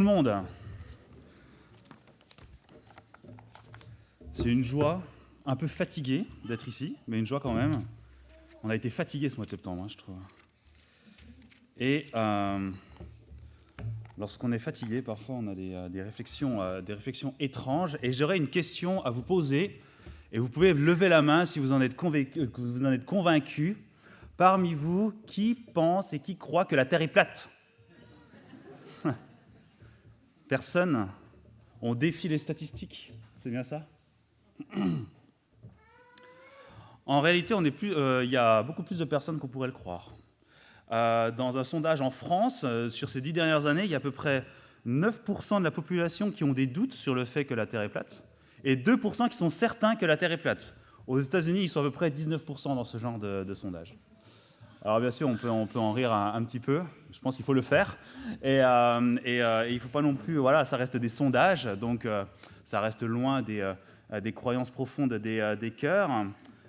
Tout le monde. C'est une joie, un peu fatigué d'être ici, mais une joie quand même. On a été fatigué ce mois de septembre, je trouve. Et lorsqu'on est fatigué, parfois on a des réflexions étranges. Et j'aurais une question à vous poser. Et vous pouvez lever la main si vous en êtes convaincu. Parmi vous, qui pense et qui croit que la Terre est plate? Personne? On défie les statistiques, c'est bien ça? En réalité, il y a beaucoup plus de personnes qu'on pourrait le croire. Dans un sondage en France, sur ces 10 dernières années, il y a à peu près 9% de la population qui ont des doutes sur le fait que la Terre est plate, et 2% qui sont certains que la Terre est plate. Aux États-Unis, ils sont à peu près 19% dans ce genre de sondage. Alors bien sûr, on peut en rire un petit peu. Je pense qu'il faut le faire. Et il ne faut pas non plus... Voilà, ça reste des sondages, donc ça reste loin des croyances profondes des cœurs.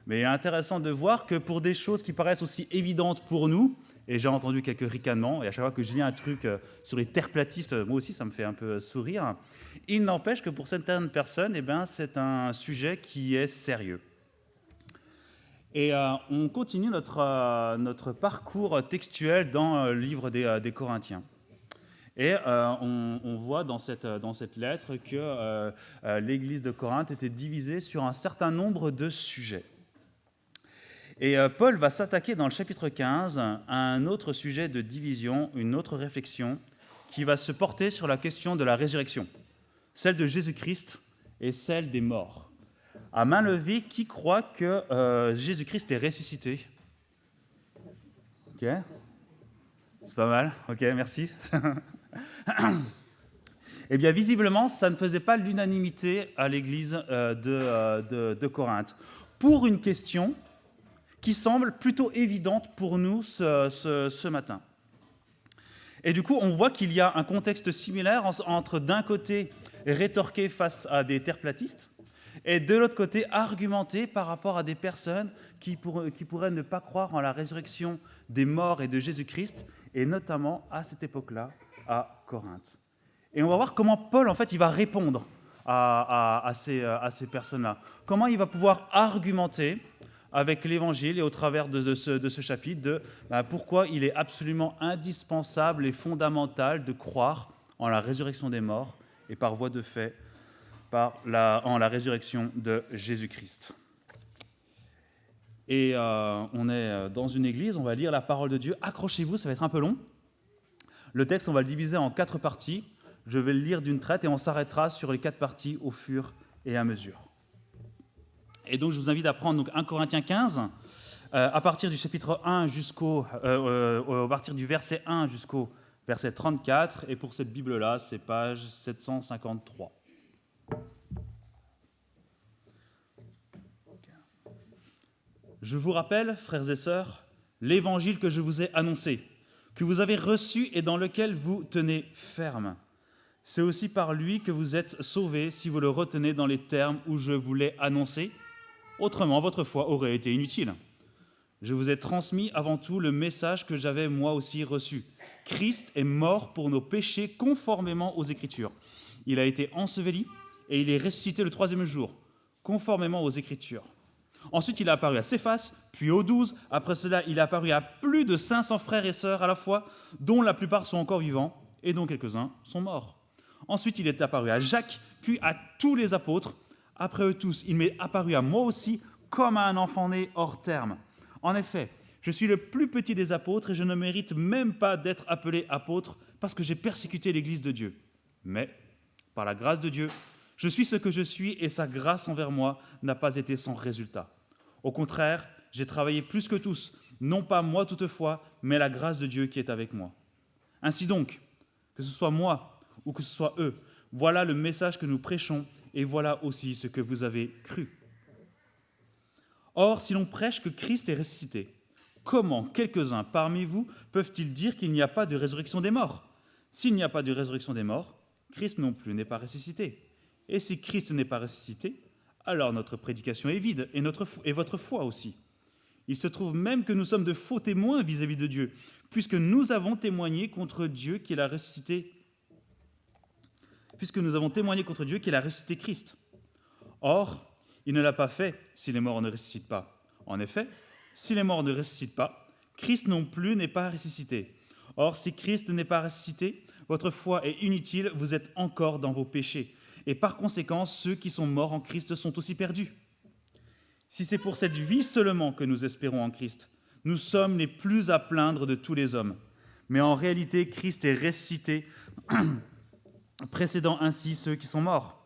Mais il est intéressant de voir que pour des choses qui paraissent aussi évidentes pour nous, et j'ai entendu quelques ricanements, et à chaque fois que je lis un truc sur les terreplatistes, moi aussi ça me fait un peu sourire, il n'empêche que pour certaines personnes, c'est un sujet qui est sérieux. Et on continue notre parcours textuel dans le livre des Corinthiens. Et on voit dans cette lettre que l'église de Corinthe était divisée sur un certain nombre de sujets. Et Paul va s'attaquer dans le chapitre 15 à un autre sujet de division, une autre réflexion, qui va se porter sur la question de la résurrection, celle de Jésus-Christ et celle des morts. À main levée, qui croit que Jésus-Christ est ressuscité? Ok, c'est pas mal. Ok, merci. Eh bien, visiblement, ça ne faisait pas l'unanimité à l'église de Corinthe. Pour une question qui semble plutôt évidente pour nous ce matin. Et du coup, on voit qu'il y a un contexte similaire entre, d'un côté, rétorquer face à des terreplatistes, et de l'autre côté, argumenter par rapport à des personnes qui pourraient ne pas croire en la résurrection des morts et de Jésus-Christ, et notamment à cette époque-là, à Corinthe. Et on va voir comment Paul, en fait, il va répondre à ces personnes-là. Comment il va pouvoir argumenter avec l'Évangile et au travers de ce chapitre pourquoi il est absolument indispensable et fondamental de croire en la résurrection des morts et par voie de fait en la résurrection de Jésus-Christ. Et on est dans une église, on va lire la parole de Dieu. Accrochez-vous, ça va être un peu long. Le texte, on va le diviser en 4 parties. Je vais le lire d'une traite et on s'arrêtera sur les 4 parties au fur et à mesure. Et donc, je vous invite à prendre 1 Corinthiens 15, à partir du chapitre 1 à partir du verset 1 jusqu'au verset 34. Et pour cette Bible-là, c'est page 753. Je vous rappelle, frères et sœurs, l'évangile que je vous ai annoncé, que vous avez reçu et dans lequel vous tenez ferme. C'est aussi par lui que vous êtes sauvés si vous le retenez dans les termes où je vous l'ai annoncé. Autrement, votre foi aurait été inutile. Je vous ai transmis avant tout le message que j'avais moi aussi reçu. Christ est mort pour nos péchés conformément aux Écritures. Il a été enseveli et il est ressuscité le 3e jour, conformément aux Écritures. Ensuite, il est apparu à Céphas, puis aux 12. Après cela, il est apparu à plus de 500 frères et sœurs à la fois, dont la plupart sont encore vivants et dont quelques-uns sont morts. Ensuite, il est apparu à Jacques, puis à tous les apôtres. Après eux tous, il m'est apparu à moi aussi, comme à un enfant né hors terme. En effet, je suis le plus petit des apôtres et je ne mérite même pas d'être appelé apôtre parce que j'ai persécuté l'Église de Dieu. Mais, par la grâce de Dieu, je suis ce que je suis et sa grâce envers moi n'a pas été sans résultat. Au contraire, j'ai travaillé plus que tous, non pas moi toutefois, mais la grâce de Dieu qui est avec moi. Ainsi donc, que ce soit moi ou que ce soit eux, voilà le message que nous prêchons et voilà aussi ce que vous avez cru. Or, si l'on prêche que Christ est ressuscité, comment quelques-uns parmi vous peuvent-ils dire qu'il n'y a pas de résurrection des morts? S'il n'y a pas de résurrection des morts, Christ non plus n'est pas ressuscité. Et si Christ n'est pas ressuscité, alors notre prédication est vide et votre foi aussi. Il se trouve même que nous sommes de faux témoins vis-à-vis de Dieu, puisque nous avons témoigné contre Dieu qu'il a ressuscité puisque nous avons témoigné contre Dieu qu'il a ressuscité Christ. Or, il ne l'a pas fait si les morts ne ressuscitent pas. En effet, si les morts ne ressuscitent pas, Christ non plus n'est pas ressuscité. Or, si Christ n'est pas ressuscité, votre foi est inutile, vous êtes encore dans vos péchés. Et par conséquent, ceux qui sont morts en Christ sont aussi perdus. Si c'est pour cette vie seulement que nous espérons en Christ, nous sommes les plus à plaindre de tous les hommes. Mais en réalité, Christ est ressuscité, précédant ainsi ceux qui sont morts.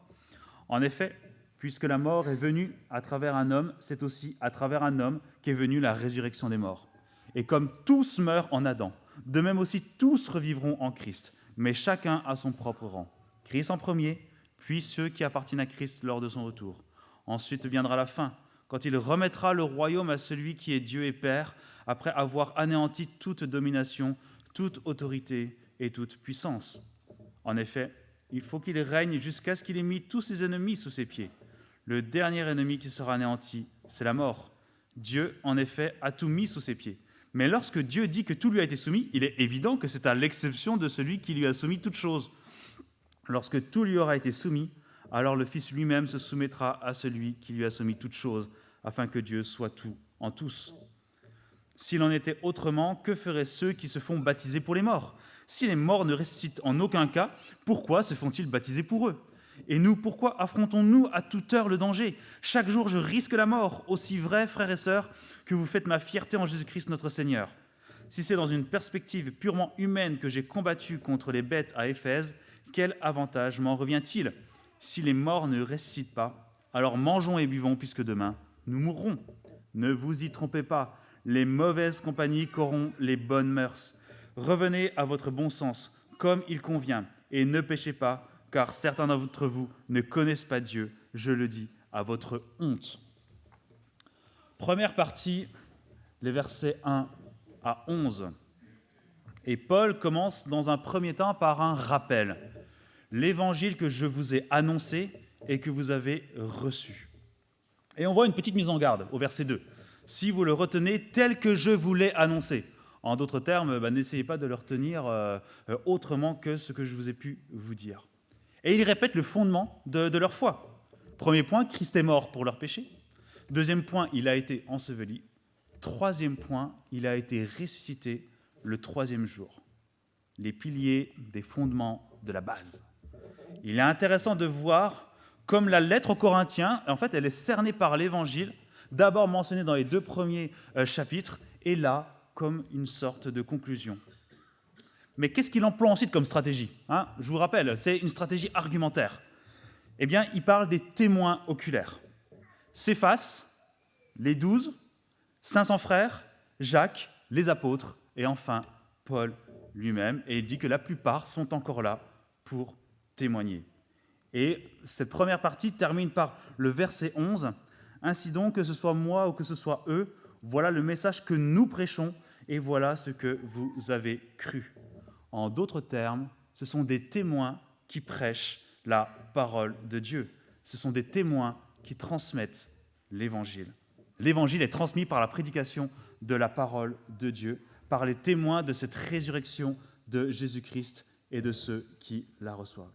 En effet, puisque la mort est venue à travers un homme, c'est aussi à travers un homme qu'est venue la résurrection des morts. Et comme tous meurent en Adam, de même aussi tous revivront en Christ, mais chacun à son propre rang. Christ en premier, puis ceux qui appartiennent à Christ lors de son retour. Ensuite viendra la fin, quand il remettra le royaume à celui qui est Dieu et Père, après avoir anéanti toute domination, toute autorité et toute puissance. En effet, il faut qu'il règne jusqu'à ce qu'il ait mis tous ses ennemis sous ses pieds. Le dernier ennemi qui sera anéanti, c'est la mort. Dieu, en effet, a tout mis sous ses pieds. Mais lorsque Dieu dit que tout lui a été soumis, il est évident que c'est à l'exception de celui qui lui a soumis toutes choses. Lorsque tout lui aura été soumis, alors le Fils lui-même se soumettra à celui qui lui a soumis toutes choses, afin que Dieu soit tout en tous. S'il en était autrement, que feraient ceux qui se font baptiser pour les morts ? Si les morts ne ressuscitent en aucun cas, pourquoi se font-ils baptiser pour eux ? Et nous, pourquoi affrontons-nous à toute heure le danger ? Chaque jour, je risque la mort, aussi vrai, frères et sœurs, que vous faites ma fierté en Jésus-Christ notre Seigneur. Si c'est dans une perspective purement humaine que j'ai combattu contre les bêtes à Éphèse, quel avantage m'en revient-il ? Si les morts ne ressuscitent pas, alors mangeons et buvons, puisque demain, nous mourrons. Ne vous y trompez pas, les mauvaises compagnies corrompent les bonnes mœurs. Revenez à votre bon sens, comme il convient, et ne péchez pas, car certains d'entre vous ne connaissent pas Dieu, je le dis, à votre honte. Première partie, les versets 1 à 11. Et Paul commence dans un premier temps par un rappel. L'évangile que je vous ai annoncé et que vous avez reçu. Et on voit une petite mise en garde au verset 2. Si vous le retenez tel que je vous l'ai annoncé. En d'autres termes, n'essayez pas de le retenir autrement que ce que je vous ai pu vous dire. Et il répète le fondement de leur foi. Premier point, Christ est mort pour leurs péchés. Deuxième point, il a été enseveli. Troisième point, il a été ressuscité le troisième jour. Les piliers des fondements de la base. Il est intéressant de voir comme la lettre aux Corinthiens, en fait, elle est cernée par l'Évangile, d'abord mentionnée dans les 2 premiers chapitres, et là, comme une sorte de conclusion. Mais qu'est-ce qu'il emploie ensuite comme stratégie ? Je vous rappelle, c'est une stratégie argumentaire. Eh bien, il parle des témoins oculaires. Céphas, les 12, 500 frères, Jacques, les apôtres, et enfin Paul lui-même. Et il dit que la plupart sont encore là pour témoigner. Et cette première partie termine par le verset 11. « Ainsi donc, que ce soit moi ou que ce soit eux, voilà le message que nous prêchons, et voilà ce que vous avez cru. » En d'autres termes, ce sont des témoins qui prêchent la parole de Dieu. Ce sont des témoins qui transmettent l'Évangile. L'Évangile est transmis par la prédication de la parole de Dieu, par les témoins de cette résurrection de Jésus-Christ et de ceux qui la reçoivent.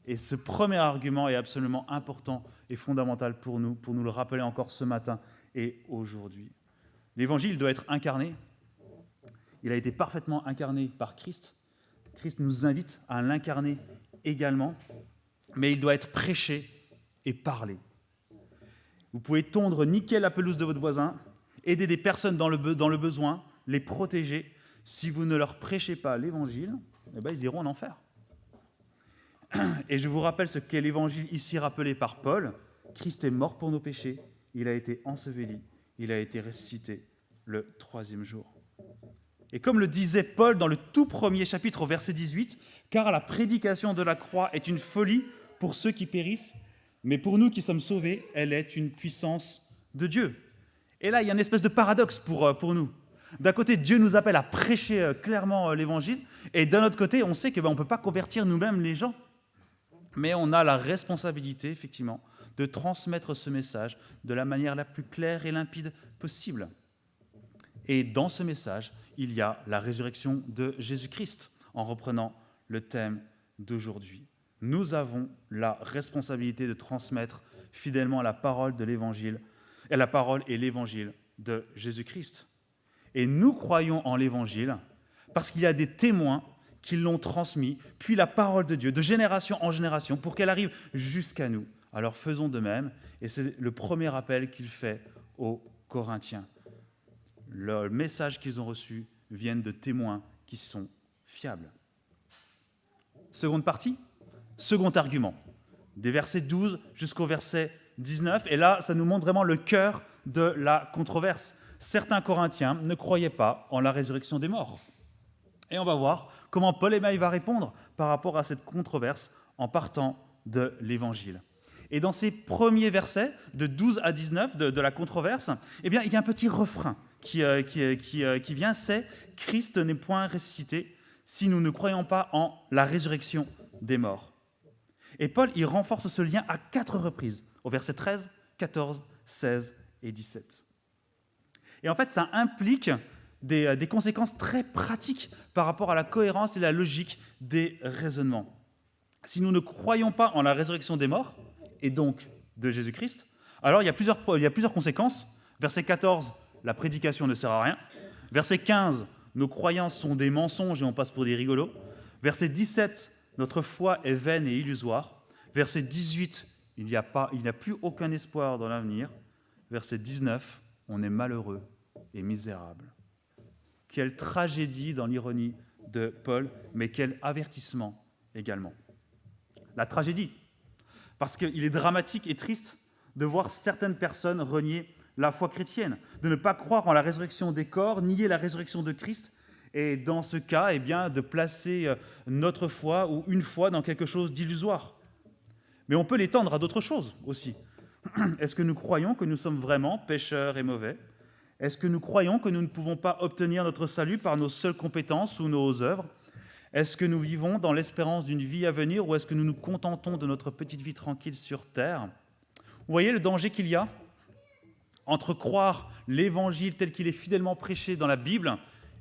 Et ce premier argument est absolument important et fondamental pour nous le rappeler encore ce matin et aujourd'hui. L'Évangile doit être incarné. Il a été parfaitement incarné par Christ. Christ nous invite à l'incarner également, mais il doit être prêché et parlé. Vous pouvez tondre nickel la pelouse de votre voisin, aider des personnes dans le besoin, les protéger. Si vous ne leur prêchez pas l'Évangile, ils iront en enfer. Et je vous rappelle ce qu'est l'Évangile ici rappelé par Paul. Christ est mort pour nos péchés, il a été enseveli, il a été ressuscité le troisième jour. Et comme le disait Paul dans le tout premier chapitre au verset 18, « Car la prédication de la croix est une folie pour ceux qui périssent, mais pour nous qui sommes sauvés, elle est une puissance de Dieu. » Et là, il y a une espèce de paradoxe pour nous. D'un côté, Dieu nous appelle à prêcher clairement l'Évangile, et d'un autre côté, on sait qu'on ne peut pas convertir nous-mêmes les gens. Mais on a la responsabilité, effectivement, de transmettre ce message de la manière la plus claire et limpide possible. Et dans ce message, il y a la résurrection de Jésus-Christ, en reprenant le thème d'aujourd'hui. nous avons la responsabilité de transmettre fidèlement la parole de l'Évangile, et la parole et l'Évangile de Jésus-Christ. Et nous croyons en l'Évangile parce qu'il y a des témoins qui l'ont transmis, puis la parole de Dieu, de génération en génération, pour qu'elle arrive jusqu'à nous. Alors faisons de même, et c'est le premier appel qu'il fait aux Corinthiens. Le message qu'ils ont reçu vient de témoins qui sont fiables. Seconde partie, second argument, des versets 12 jusqu'au verset 19, et là, ça nous montre vraiment le cœur de la controverse. Certains Corinthiens ne croyaient pas en la résurrection des morts. Et on va voir comment Paul va répondre par rapport à cette controverse en partant de l'Évangile. Et dans ces premiers versets, de 12 à 19 de la controverse, eh bien, il y a un petit refrain qui vient, c'est « Christ n'est point ressuscité si nous ne croyons pas en la résurrection des morts ». Et Paul, il renforce ce lien à 4 reprises, au verset 13, 14, 16 et 17. Et en fait, ça implique des conséquences très pratiques par rapport à la cohérence et la logique des raisonnements. Si nous ne croyons pas en la résurrection des morts, et donc de Jésus-Christ, alors il y a plusieurs conséquences. Verset 14, la prédication ne sert à rien. Verset 15, nos croyances sont des mensonges et on passe pour des rigolos. Verset 17, notre foi est vaine et illusoire. Verset 18, il n'y a plus aucun espoir dans l'avenir. Verset 19, on est malheureux et misérable. Quelle tragédie dans l'ironie de Paul, mais quel avertissement également. La tragédie, parce qu'il est dramatique et triste de voir certaines personnes renier la foi chrétienne, de ne pas croire en la résurrection des corps, nier la résurrection de Christ, et dans ce cas, eh bien, de placer notre foi ou une foi dans quelque chose d'illusoire. Mais on peut l'étendre à d'autres choses aussi. Est-ce que nous croyons que nous sommes vraiment pécheurs et mauvais ? Est-ce que nous croyons que nous ne pouvons pas obtenir notre salut par nos seules compétences ou nos œuvres ? Est-ce que nous vivons dans l'espérance d'une vie à venir ou est-ce que nous nous contentons de notre petite vie tranquille sur terre ? Vous voyez le danger qu'il y a entre croire l'Évangile tel qu'il est fidèlement prêché dans la Bible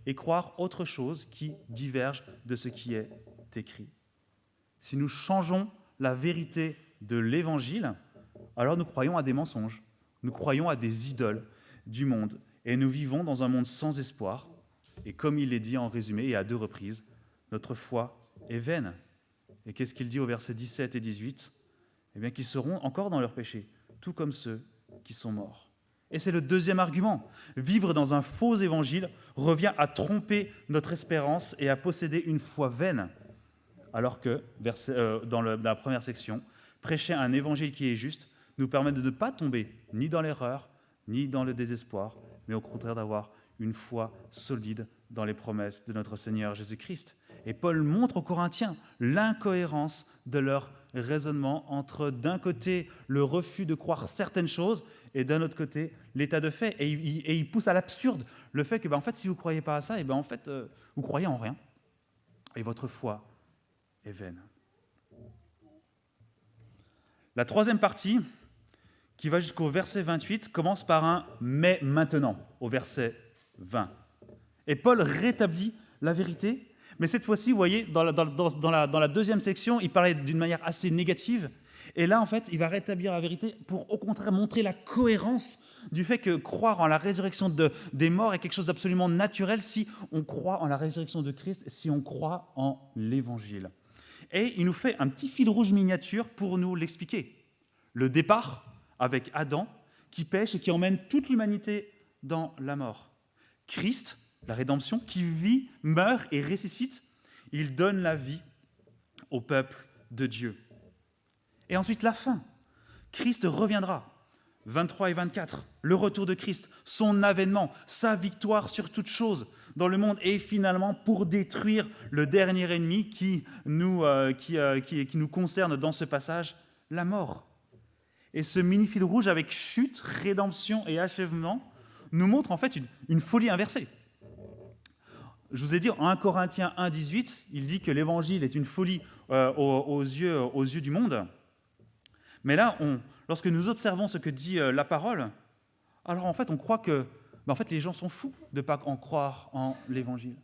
et croire autre chose qui diverge de ce qui est écrit. Si nous changeons la vérité de l'Évangile, alors nous croyons à des mensonges, nous croyons à des idoles du monde et nous vivons dans un monde sans espoir. Et comme il est dit en résumé et à 2 reprises, notre foi est vaine. Et qu'est-ce qu'il dit au verset 17 et 18 ? Eh bien qu'ils seront encore dans leur péché, tout comme ceux qui sont morts. Et c'est le deuxième argument. Vivre dans un faux évangile revient à tromper notre espérance et à posséder une foi vaine. Alors que, dans la première section, prêcher un évangile qui est juste nous permet de ne pas tomber ni dans l'erreur, ni dans le désespoir, mais au contraire d'avoir une foi solide dans les promesses de notre Seigneur Jésus-Christ. Et Paul montre aux Corinthiens l'incohérence de leur raisonnement entre, d'un côté, le refus de croire certaines choses et d'un autre côté, l'état de fait. Et il pousse à l'absurde le fait que, en fait, si vous ne croyez pas à ça, vous croyez en rien. Et votre foi est vaine. La troisième partie, qui va jusqu'au verset 28, commence par un « mais maintenant » au verset 20. Et Paul rétablit la vérité, mais cette fois-ci, vous voyez, dans la deuxième section, il parlait d'une manière assez négative, et là, en fait, il va rétablir la vérité pour, au contraire, montrer la cohérence du fait que croire en la résurrection des morts est quelque chose d'absolument naturel si on croit en la résurrection de Christ, si on croit en l'Évangile. Et il nous fait un petit fil rouge miniature pour nous l'expliquer. Le départ avec Adam, qui pêche et qui emmène toute l'humanité dans la mort. Christ, la rédemption, qui vit, meurt et ressuscite, il donne la vie au peuple de Dieu. Et ensuite, la fin. Christ reviendra. 23 et 24, le retour de Christ, son avènement, sa victoire sur toute chose dans le monde et finalement pour détruire le dernier ennemi qui nous concerne dans ce passage, la mort. Et ce mini-fil rouge avec chute, rédemption et achèvement nous montre en fait une folie inversée. Je vous ai dit, en 1 Corinthiens 1, 18, il dit que l'évangile est une folie aux yeux du monde. Mais là, lorsque nous observons ce que dit la parole, alors en fait, on croit que les gens sont fous de ne pas en croire en l'évangile.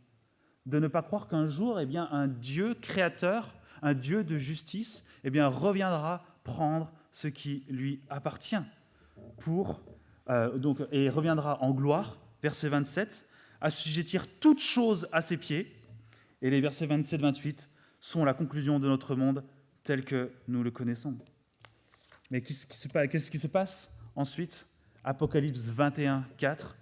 De ne pas croire qu'un jour, un Dieu créateur un Dieu de justice, eh bien, reviendra prendre ce qui lui appartient et reviendra en gloire, verset 27, assujettir toutes choses à ses pieds. Et les versets 27-28 sont la conclusion de notre monde tel que nous le connaissons. Mais qu'est-ce qui se passe ensuite? Apocalypse 21, 4,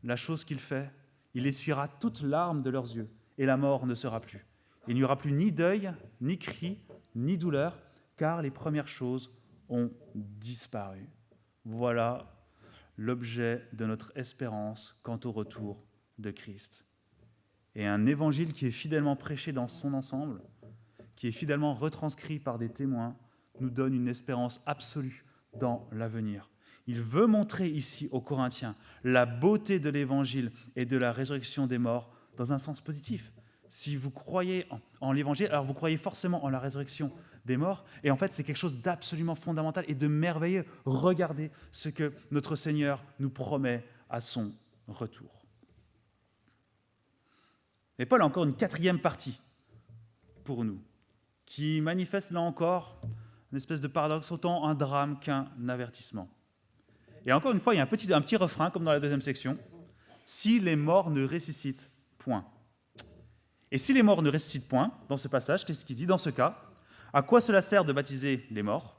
la chose qu'il fait, il essuiera toutes larmes de leurs yeux, et la mort ne sera plus. Il n'y aura plus ni deuil, ni cri, ni douleur, car les premières choses ont disparu. Voilà l'objet de notre espérance quant au retour de Christ. Et un évangile qui est fidèlement prêché dans son ensemble, qui est fidèlement retranscrit par des témoins, nous donne une espérance absolue dans l'avenir. Il veut montrer ici aux Corinthiens la beauté de l'évangile et de la résurrection des morts dans un sens positif. Si vous croyez en l'évangile, alors vous croyez forcément en la résurrection des morts, et en fait c'est quelque chose d'absolument fondamental et de merveilleux. Regardez ce que notre Seigneur nous promet à son retour. Et Paul a encore une quatrième partie pour nous, qui manifeste là encore une espèce de paradoxe, autant un drame qu'un avertissement. Et encore une fois, il y a un petit refrain, comme dans la deuxième section. Si les morts ne ressuscitent point. Et si les morts ne ressuscitent point, dans ce passage, qu'est-ce qu'il dit? Dans ce cas, à quoi cela sert de baptiser les morts?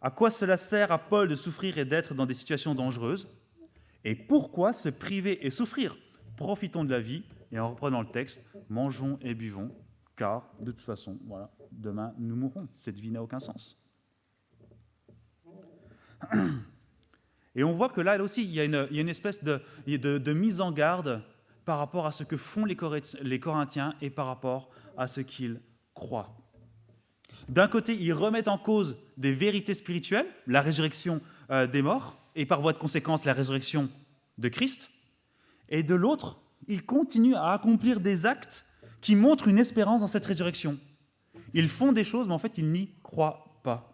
À quoi cela sert à Paul de souffrir et d'être dans des situations dangereuses? Et pourquoi se priver et souffrir? Profitons de la vie, et en reprenant le texte, mangeons et buvons, car de toute façon, voilà, demain nous mourrons. Cette vie n'a aucun sens. Et on voit que là aussi, il y a une espèce de mise en garde par rapport à ce que font les Corinthiens et par rapport à ce qu'ils croient. D'un côté, ils remettent en cause des vérités spirituelles, la résurrection des morts, et par voie de conséquence, la résurrection de Christ. Et de l'autre, ils continuent à accomplir des actes qui montrent une espérance dans cette résurrection. Ils font des choses, mais en fait, ils n'y croient pas.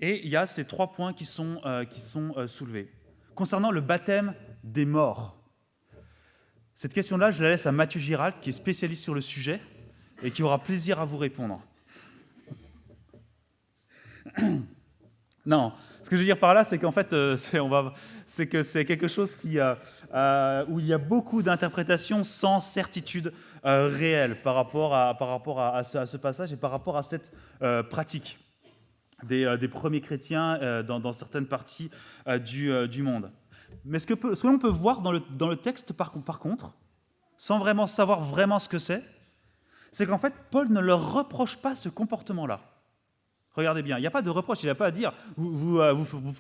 Et il y a ces 3 points qui sont soulevés. Concernant le baptême des morts, cette question-là, je la laisse à Mathieu Giralt, qui est spécialiste sur le sujet et qui aura plaisir à vous répondre. Non, ce que je veux dire par là, c'est qu'en fait, c'est quelque chose où il y a beaucoup d'interprétations sans certitude réelle par rapport à ce passage et par rapport à cette pratique des premiers chrétiens dans certaines parties du monde. Mais ce que l'on peut voir dans le texte, par contre, sans vraiment savoir vraiment ce que c'est qu'en fait, Paul ne leur reproche pas ce comportement-là. Regardez bien, il n'y a pas de reproche, il n'a pas à dire vous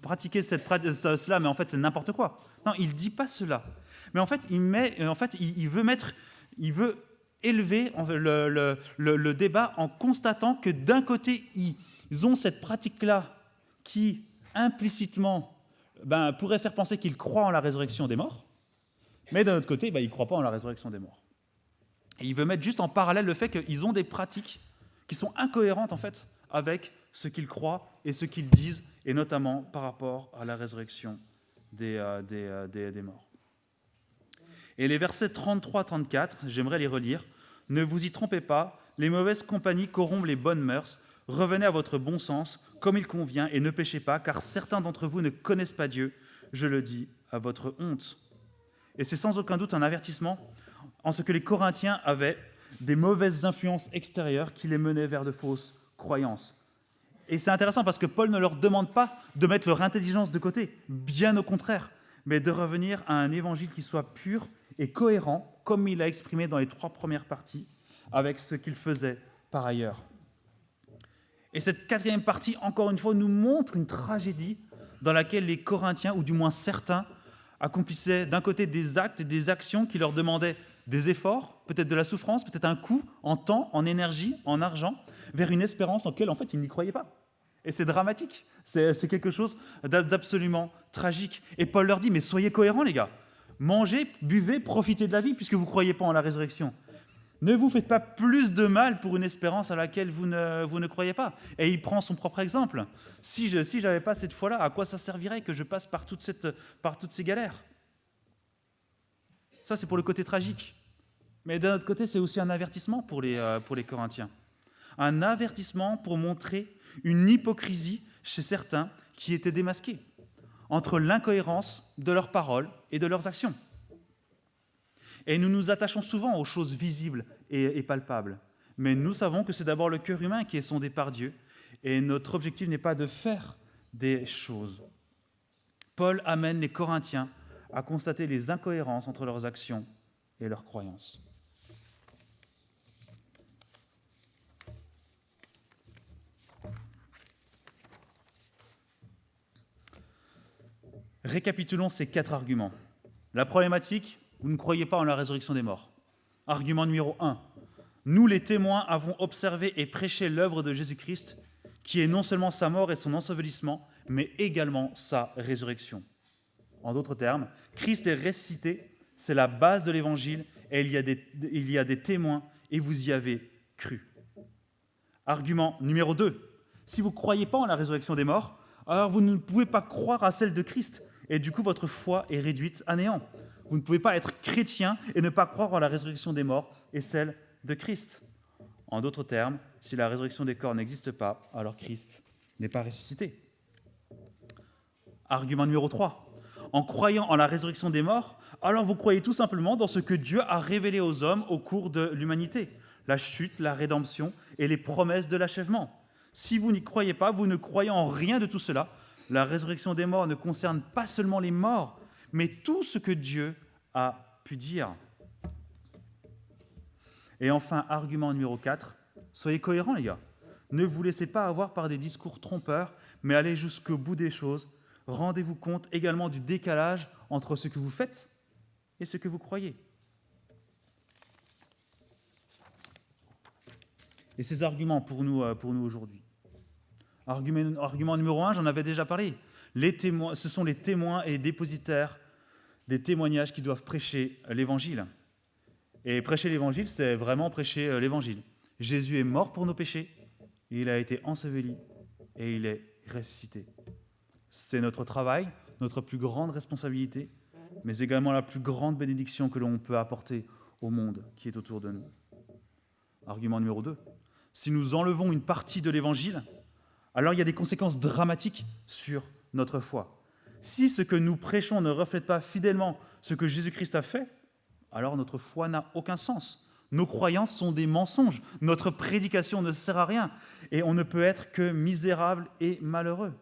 pratiquez cela, mais en fait c'est n'importe quoi. Non, il ne dit pas cela. Mais en fait, il veut élever le débat en constatant que d'un côté, ils ont cette pratique-là qui, implicitement, pourrait faire penser qu'ils croient en la résurrection des morts, mais d'un autre côté, ils ne croient pas en la résurrection des morts. Et il veut mettre juste en parallèle le fait qu'ils ont des pratiques qui sont incohérentes, en fait, avec ce qu'ils croient et ce qu'ils disent, et notamment par rapport à la résurrection des morts. Et les versets 33-34, j'aimerais les relire. « Ne vous y trompez pas, les mauvaises compagnies corrompent les bonnes mœurs. Revenez à votre bon sens, comme il convient, et ne péchez pas, car certains d'entre vous ne connaissent pas Dieu. Je le dis à votre honte. » Et c'est sans aucun doute un avertissement en ce que les Corinthiens avaient des mauvaises influences extérieures qui les menaient vers de fausses croyances. Et c'est intéressant parce que Paul ne leur demande pas de mettre leur intelligence de côté, bien au contraire, mais de revenir à un évangile qui soit pur et cohérent, comme il l'a exprimé dans les 3 premières parties, avec ce qu'il faisait par ailleurs. Et cette 4e partie, encore une fois, nous montre une tragédie dans laquelle les Corinthiens, ou du moins certains, accomplissaient d'un côté des actes et des actions qui leur demandaient des efforts, peut-être de la souffrance, peut-être un coût en temps, en énergie, en argent, vers une espérance en laquelle, en fait, ils n'y croyaient pas. Et c'est dramatique, c'est quelque chose d'absolument tragique. Et Paul leur dit, mais soyez cohérents, les gars. Mangez, buvez, profitez de la vie, puisque vous ne croyez pas en la résurrection. Ne vous faites pas plus de mal pour une espérance à laquelle vous ne croyez pas. Et il prend son propre exemple. Si je n'avais pas cette foi-là, à quoi ça servirait que je passe par toutes ces galères? Ça, c'est pour le côté tragique. Mais d'un autre côté, c'est aussi un avertissement pour les Corinthiens. Un avertissement pour montrer une hypocrisie chez certains qui étaient démasqués entre l'incohérence de leurs paroles et de leurs actions. Et nous nous attachons souvent aux choses visibles et palpables. Mais nous savons que c'est d'abord le cœur humain qui est sondé par Dieu. Et notre objectif n'est pas de faire des choses. Paul amène les Corinthiens à constater les incohérences entre leurs actions et leurs croyances. Récapitulons ces 4 arguments. La problématique, vous ne croyez pas en la résurrection des morts. Argument numéro 1. Nous, les témoins, avons observé et prêché l'œuvre de Jésus-Christ, qui est non seulement sa mort et son ensevelissement, mais également sa résurrection. En d'autres termes, Christ est ressuscité, c'est la base de l'Évangile, et il y a des témoins, et vous y avez cru. Argument numéro 2. Si vous ne croyez pas en la résurrection des morts, alors vous ne pouvez pas croire à celle de Christ, et du coup votre foi est réduite à néant. Vous ne pouvez pas être chrétien et ne pas croire en la résurrection des morts et celle de Christ. En d'autres termes, si la résurrection des corps n'existe pas, alors Christ n'est pas ressuscité. Argument numéro 3. En croyant en la résurrection des morts, alors vous croyez tout simplement dans ce que Dieu a révélé aux hommes au cours de l'humanité, la chute, la rédemption et les promesses de l'achèvement. Si vous n'y croyez pas, vous ne croyez en rien de tout cela. La résurrection des morts ne concerne pas seulement les morts, mais tout ce que Dieu a pu dire. Et enfin, argument numéro 4, soyez cohérents les gars. Ne vous laissez pas avoir par des discours trompeurs, mais allez jusqu'au bout des choses. Rendez-vous compte également du décalage entre ce que vous faites et ce que vous croyez. Et ces arguments pour nous aujourd'hui. Argument numéro 1, j'en avais déjà parlé. Ce sont les témoins et les dépositaires des témoignages qui doivent prêcher l'Évangile. Et prêcher l'Évangile, c'est vraiment prêcher l'Évangile. Jésus est mort pour nos péchés, il a été enseveli et il est ressuscité. C'est notre travail, notre plus grande responsabilité, mais également la plus grande bénédiction que l'on peut apporter au monde qui est autour de nous. Argument numéro 2. Si nous enlevons une partie de l'Évangile, alors il y a des conséquences dramatiques sur notre foi. Si ce que nous prêchons ne reflète pas fidèlement ce que Jésus-Christ a fait, alors notre foi n'a aucun sens. Nos croyances sont des mensonges. Notre prédication ne sert à rien. Et on ne peut être que misérable et malheureux.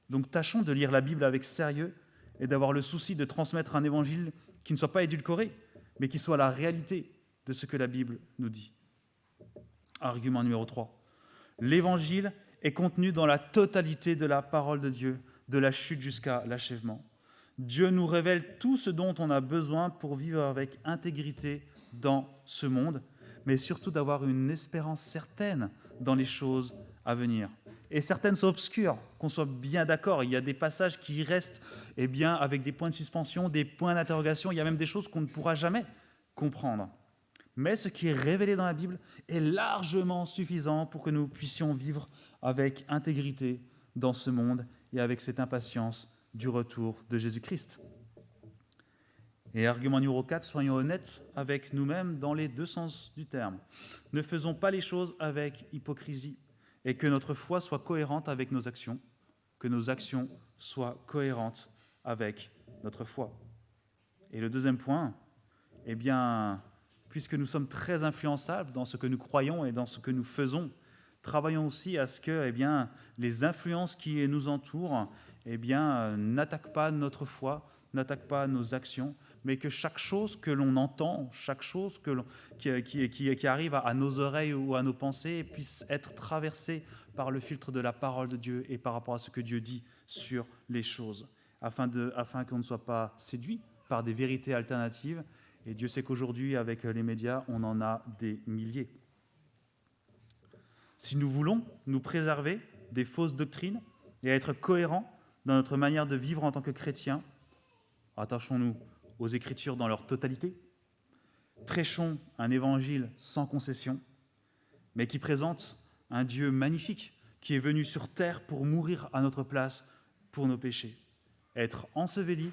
Donc tâchons de lire la Bible avec sérieux et d'avoir le souci de transmettre un évangile qui ne soit pas édulcoré, mais qui soit la réalité de ce que la Bible nous dit. Argument numéro 3. L'évangile est contenu dans la totalité de la parole de Dieu, de la chute jusqu'à l'achèvement. Dieu nous révèle tout ce dont on a besoin pour vivre avec intégrité dans ce monde, mais surtout d'avoir une espérance certaine dans les choses à venir. Et certaines sont obscures, qu'on soit bien d'accord. Il y a des passages qui restent avec des points de suspension, des points d'interrogation. Il y a même des choses qu'on ne pourra jamais comprendre. Mais ce qui est révélé dans la Bible est largement suffisant pour que nous puissions vivre avec intégrité dans ce monde et avec cette impatience du retour de Jésus-Christ. Et argument numéro 4, soyons honnêtes avec nous-mêmes dans les deux sens du terme. Ne faisons pas les choses avec hypocrisie et que notre foi soit cohérente avec nos actions, que nos actions soient cohérentes avec notre foi. Et le deuxième point, puisque nous sommes très influençables dans ce que nous croyons et dans ce que nous faisons, travaillons aussi à ce que les influences qui nous entourent n'attaquent pas notre foi, n'attaquent pas nos actions, mais que chaque chose que l'on entend, chaque chose qui arrive à nos oreilles ou à nos pensées puisse être traversée par le filtre de la parole de Dieu et par rapport à ce que Dieu dit sur les choses, afin qu'on ne soit pas séduit par des vérités alternatives. Et Dieu sait qu'aujourd'hui, avec les médias, on en a des milliers. Si nous voulons nous préserver des fausses doctrines et être cohérents dans notre manière de vivre en tant que chrétiens, attachons-nous aux Écritures dans leur totalité, prêchons un évangile sans concession, mais qui présente un Dieu magnifique qui est venu sur terre pour mourir à notre place pour nos péchés, être enseveli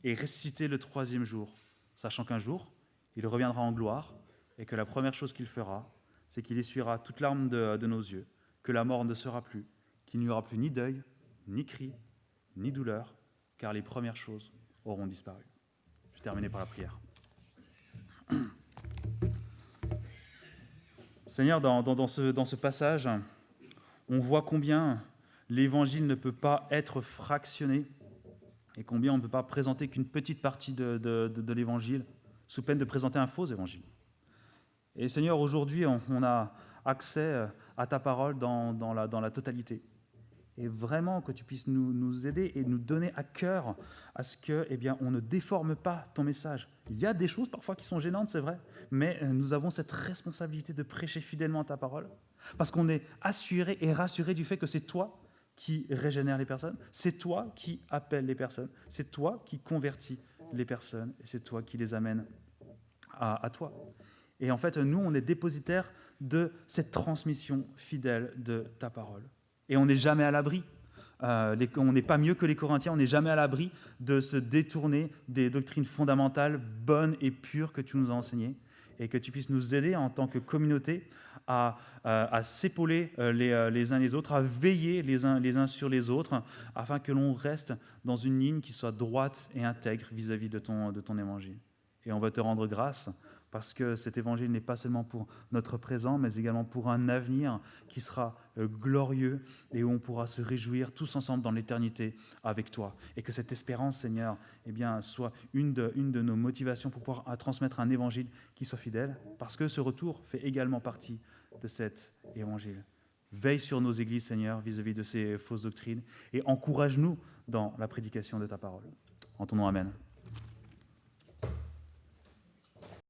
et ressuscité le 3e jour, sachant qu'un jour, il reviendra en gloire et que la première chose qu'il fera, c'est qu'il essuiera toute larme de nos yeux, que la mort ne sera plus, qu'il n'y aura plus ni deuil, ni cri, ni douleur, car les premières choses auront disparu. Je vais terminer par la prière. Seigneur, dans ce passage, on voit combien l'Évangile ne peut pas être fractionné et combien on ne peut pas présenter qu'une petite partie de l'Évangile, sous peine de présenter un faux Évangile. Et Seigneur, aujourd'hui, on a accès à ta parole dans la totalité. Et vraiment que tu puisses nous aider et nous donner à cœur à ce que, on ne déforme pas ton message. Il y a des choses parfois qui sont gênantes, c'est vrai, mais nous avons cette responsabilité de prêcher fidèlement ta parole, parce qu'on est assuré et rassuré du fait que c'est toi qui régénère les personnes, c'est toi qui appelle les personnes, c'est toi qui convertis les personnes, et c'est toi qui les amène à toi. Et en fait, nous, on est dépositaires de cette transmission fidèle de ta parole. Et on n'est jamais à l'abri. On n'est pas mieux que les Corinthiens, on n'est jamais à l'abri de se détourner des doctrines fondamentales, bonnes et pures que tu nous as enseignées, et que tu puisses nous aider en tant que communauté à s'épauler les uns les autres, à veiller les uns sur les autres, afin que l'on reste dans une ligne qui soit droite et intègre vis-à-vis de ton évangile. Et on va te rendre grâce, parce que cet évangile n'est pas seulement pour notre présent, mais également pour un avenir qui sera glorieux et où on pourra se réjouir tous ensemble dans l'éternité avec toi. Et que cette espérance, Seigneur, soit une de nos motivations pour pouvoir transmettre un évangile qui soit fidèle, parce que ce retour fait également partie de cet évangile. Veille sur nos églises, Seigneur, vis-à-vis de ces fausses doctrines, et encourage-nous dans la prédication de ta parole. En ton nom, amen.